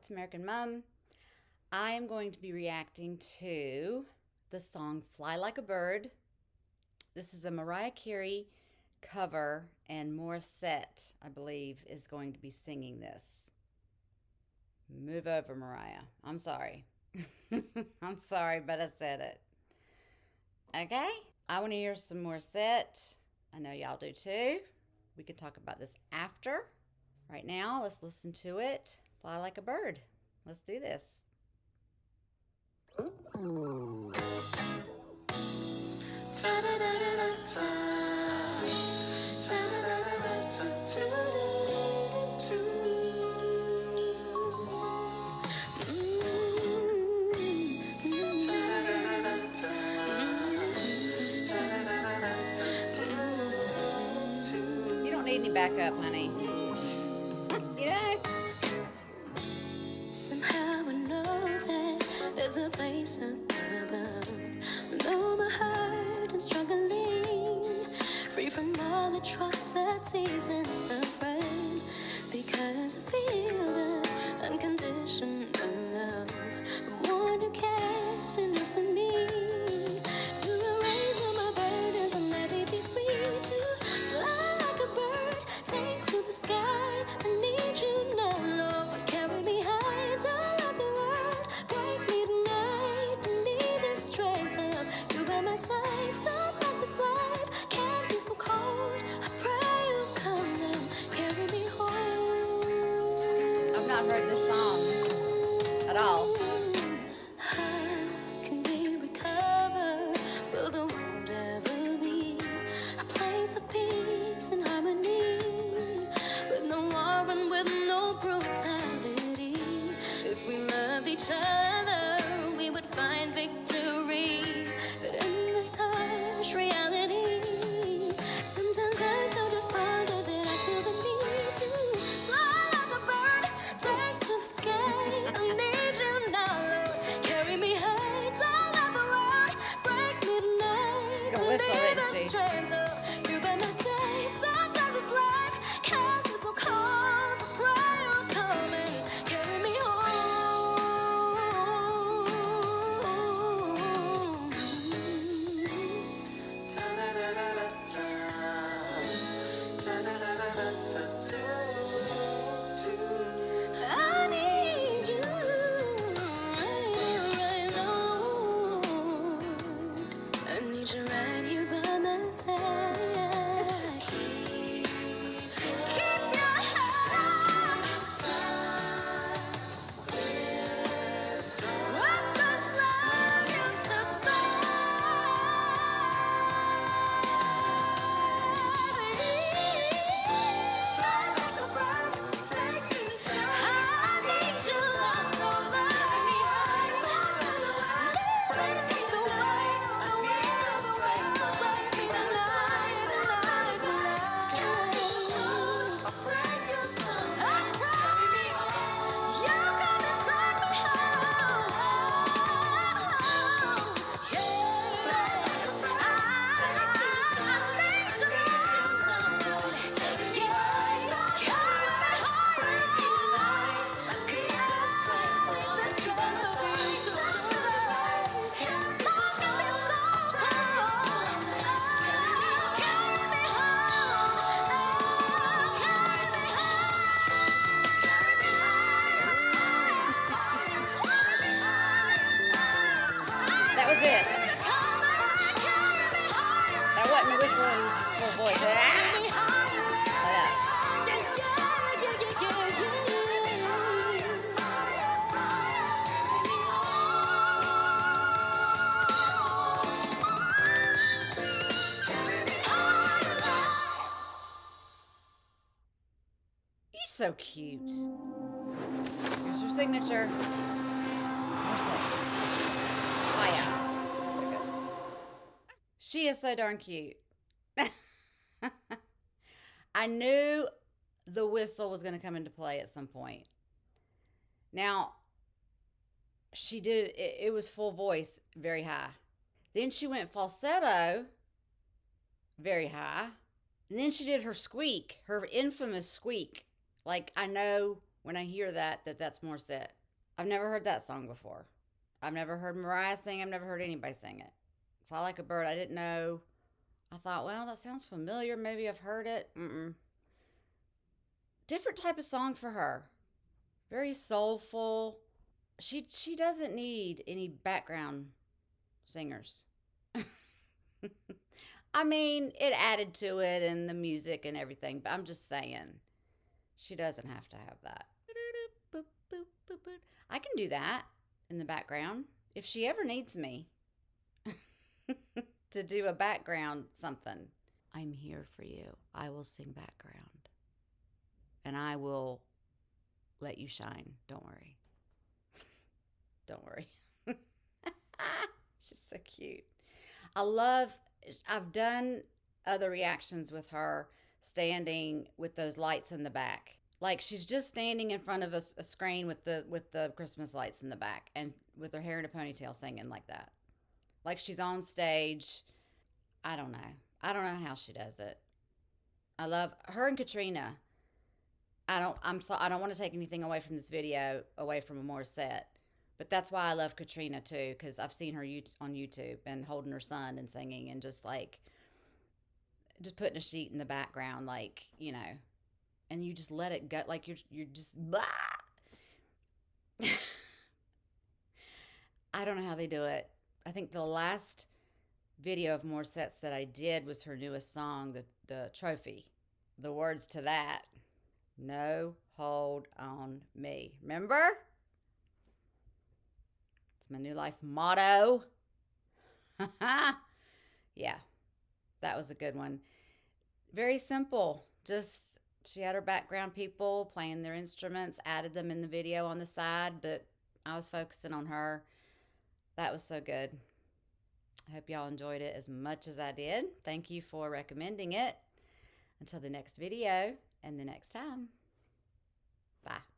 It's American Mom. I am going to be reacting to the song Fly Like a Bird. This is a Mariah Carey cover, and Morissette, I believe, is going to be singing this. Move over, Mariah. I'm sorry. I'm sorry, but I said it. Okay? I want to hear some Morissette. I know y'all do too. We can talk about this after. Right now, let's listen to it. Fly like a bird. Let's do this. You don't need any backup, honey. You know? Somehow I know that there's a place up above. Though my heart is struggling, free from all the atrocities and suffering, because I feel the unconditional love of one who cares enough for me to erase all my burdens and let me be free to fly like a bird, take to the sky. I need you now, Lord. Carry me high, don't let the world break me tonight. I need the strength of you by my side. Sometimes this life can be so cold. I pray you come and carry me home. I've not heard this song at all. How can we recover? Will the world ever be a place of peace and harmony, with no war and with no brutality? If we loved each other, we would find victory. But in this harsh reality, sometimes I'm so despondent that I feel the need to fly like a bird, take to the sky. I need you now, Lord. Carry me high, don't let the world break me tonight. She's gonna whistle, Need isn't the she? strength of you by my side. Sometimes this life can be so cold. I pray you'll come and carry me home. I need you right now. I need you right here by my side. Keep your head up. What God's love you That was it. That wasn't a whistle, it was just full voice. You're so cute. Here's your signature. Oh yeah. There it goes. She is so darn cute. I knew the whistle was going to come into play at some point. Now, she did, it was full voice, very high. Then she went falsetto, very high. And then she did her squeak, her infamous squeak. Like, I know when I hear that's Morissette. I've never heard that song before. I've never heard Mariah sing. I've never heard anybody sing it. Fly Like a Bird, I didn't know. I thought, well, that sounds familiar. Maybe I've heard it. Different type of song for her. Very soulful. She doesn't need any background singers. I mean, it added to it and the music and everything, but I'm just saying, she doesn't have to have that. I can do that in the background if she ever needs me to do a background something. I'm here for you. I will sing background. And I will let you shine. Don't worry. Don't worry. She's so cute. I've done other reactions with her standing with those lights in the back. Like she's just standing in front of a screen with the Christmas lights in the back and with her hair in a ponytail singing like that. Like she's on stage. I don't know. I don't know how she does it. I love her and Katrina. I don't want to take anything away from this video, away from a Morissette. But that's why I love Katrina too, because I've seen her on YouTube and holding her son and singing and just putting a sheet in the background, like, you know, and you just let it go, like you're just blah. I don't know how they do it. I think the last video of Morissette's that I did was her newest song, the Trophy. The words to that, no hold on me. Remember? It's my new life motto. Yeah, that was a good one. Very simple. Just she had her background people playing their instruments, added them in the video on the side, but I was focusing on her. That was so good. I hope y'all enjoyed it as much as I did. Thank you for recommending it. Until the next video and the next time. Bye.